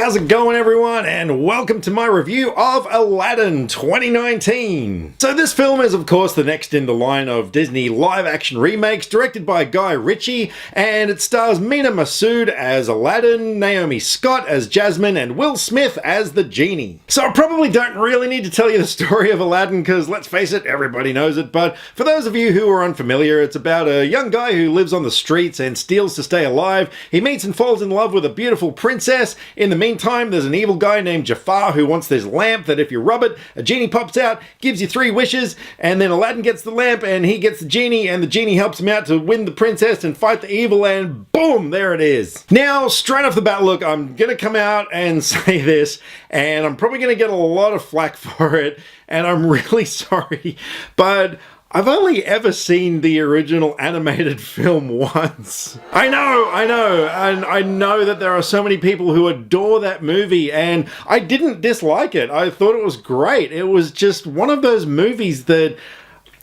How's it going, everyone, and welcome to my review of Aladdin 2019. So this film is of course the next in the line of Disney live-action remakes directed by Guy Ritchie, and it stars Mena Massoud as Aladdin, Naomi Scott as Jasmine, and Will Smith as the genie. So I probably don't really need to tell you the story of Aladdin because, let's face it, everybody knows it, but for those of you who are unfamiliar, it's about a young guy who lives on the streets and steals to stay alive. He meets and falls in love with a beautiful princess. In the meantime, there's an evil guy named Jafar who wants this lamp that if you rub it, a genie pops out, gives you 3 wishes, and then Aladdin gets the lamp and he gets the genie, and the genie helps him out to win the princess and fight the evil, and boom, there it is. Now, straight off the bat, look, I'm gonna come out and say this, and I'm probably gonna get a lot of flack for it, and I'm really sorry, but I've only ever seen the original animated film once. I know, and I know that there are so many people who adore that movie, and I didn't dislike it. I thought it was great. It was just one of those movies that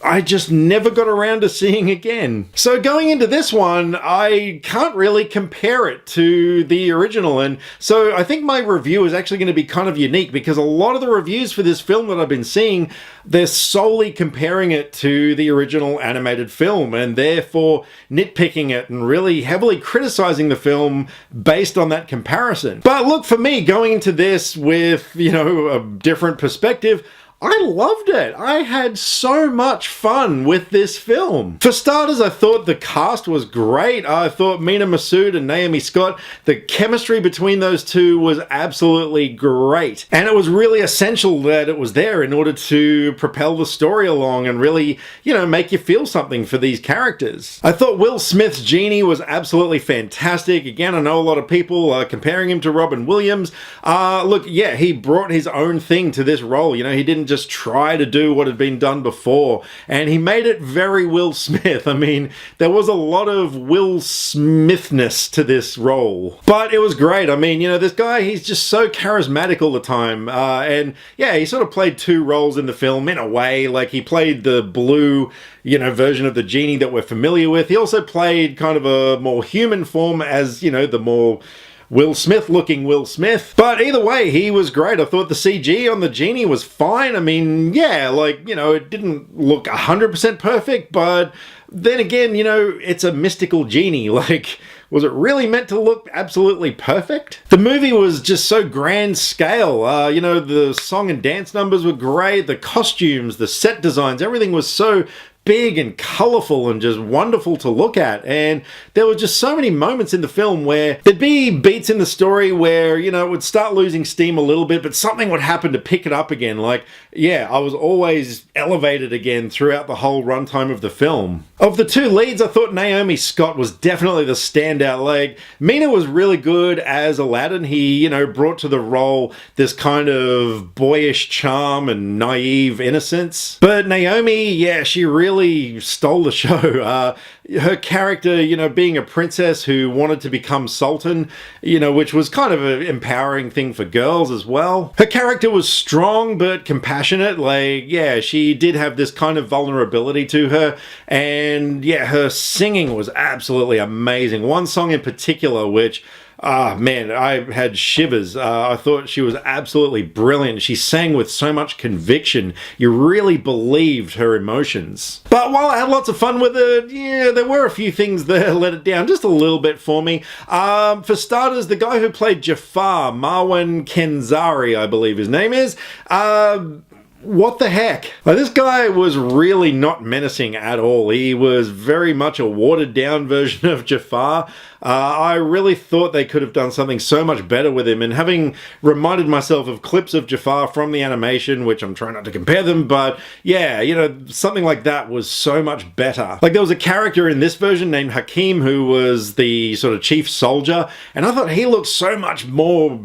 I just never got around to seeing again. So going into this one, I can't really compare it to the original, and so I think my review is actually going to be kind of unique because a lot of the reviews for this film that I've been seeing, they're solely comparing it to the original animated film and therefore nitpicking it and really heavily criticizing the film based on that comparison. But look, for me, going into this with, a different perspective, I loved it. I had so much fun with this film. For starters, I thought the cast was great. I thought Mena Massoud and Naomi Scott, the chemistry between those two was absolutely great. And it was really essential that it was there in order to propel the story along and really, make you feel something for these characters. I thought Will Smith's genie was absolutely fantastic. Again, I know a lot of people are comparing him to Robin Williams. Look, yeah, he brought his own thing to this role. He didn't just try to do what had been done before, and he made it very Will Smith. I mean, there was a lot of Will Smithness to this role, but it was great. I mean, this guy, he's just so charismatic all the time, and yeah, he sort of played 2 roles in the film in a way. Like, he played the blue version of the genie that we're familiar with. He also played kind of a more human form as, the more Will Smith looking Will Smith. But either way, he was great. I thought the CG on the genie was fine. I mean, yeah, it didn't look 100% perfect, but then again, it's a mystical genie. Was it really meant to look absolutely perfect? The movie was just so grand scale. The song and dance numbers were great. The costumes, the set designs, everything was so big and colorful and just wonderful to look at. And there were just so many moments in the film where there'd be beats in the story where, it would start losing steam a little bit, but something would happen to pick it up again. I was always elevated again throughout the whole runtime of the film. Of the 2 leads, I thought Naomi Scott was definitely the standout. Mena was really good as Aladdin. He, brought to the role this kind of boyish charm and naive innocence. But Naomi, yeah, she really stole the show. Her character, being a princess who wanted to become sultan, which was kind of an empowering thing for girls as well. Her character was strong but compassionate. She did have this kind of vulnerability to her, and yeah, her singing was absolutely amazing. One song in particular, which man, I had shivers. I thought she was absolutely brilliant. She sang with so much conviction. You really believed her emotions. But while I had lots of fun with it, yeah, there were a few things that let it down just a little bit for me. For starters, the guy who played Jafar, Marwan Kenzari, I believe his name is, what the heck? This guy was really not menacing at all. He was very much a watered down version of Jafar. I really thought they could have done something so much better with him, and having reminded myself of clips of Jafar from the animation, which I'm trying not to compare them, but yeah, something like that was so much better. There was a character in this version named Hakim who was the sort of chief soldier, and I thought he looked so much more,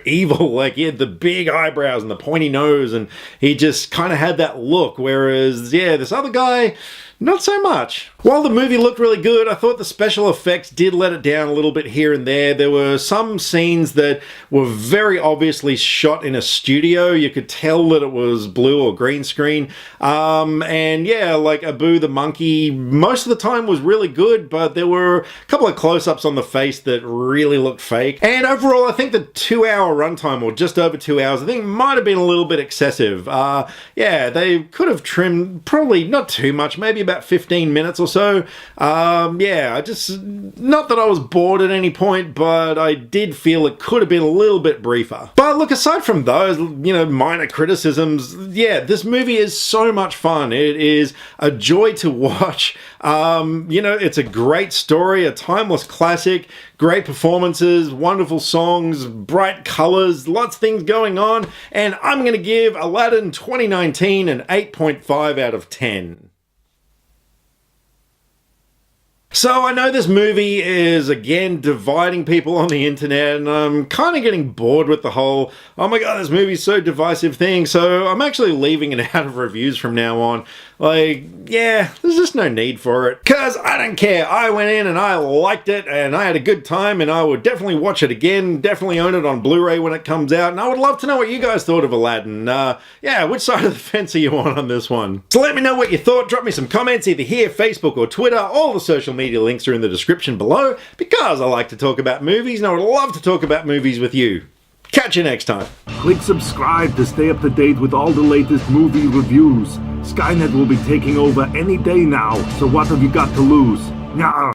evil. He had the big eyebrows and the pointy nose, and he just kind of had that look, whereas, yeah, this other guy, not so much. While the movie looked really good, I thought the special effects did let it down a little bit here and there. There were some scenes that were very obviously shot in a studio. You could tell that it was blue or green screen. And yeah, like Abu the monkey, most of the time was really good, but there were a couple of close-ups on the face that really looked fake. And overall, I think the 2-hour runtime, or just over 2 hours, I think might have been a little bit excessive. Yeah, they could have trimmed probably not too much, maybe about 15 minutes or so. Yeah, not that I was bored at any point, but I did feel it could have been a little bit briefer. But look, aside from those, minor criticisms, yeah, this movie is so much fun. It is a joy to watch. It's a great story, a timeless classic, great performances, wonderful songs, bright colors, lots of things going on, and I'm going to give Aladdin 2019 an 8.5 out of 10. So I know this movie is, again, dividing people on the internet, and I'm kind of getting bored with the whole, oh my god, this movie's so divisive thing, so I'm actually leaving it out of reviews from now on. Like, yeah, there's just no need for it. Because I don't care. I went in and I liked it, and I had a good time, and I would definitely watch it again, definitely own it on Blu-ray when it comes out, and I would love to know what you guys thought of Aladdin. Yeah, which side of the fence are you on this one? So let me know what you thought. Drop me some comments either here, Facebook, or Twitter. All the social media links are in the description below, because I like to talk about movies, and I would love to talk about movies with you. Catch you next time. Click subscribe to stay up to date with all the latest movie reviews. Skynet will be taking over any day now, so what have you got to lose? Nyah.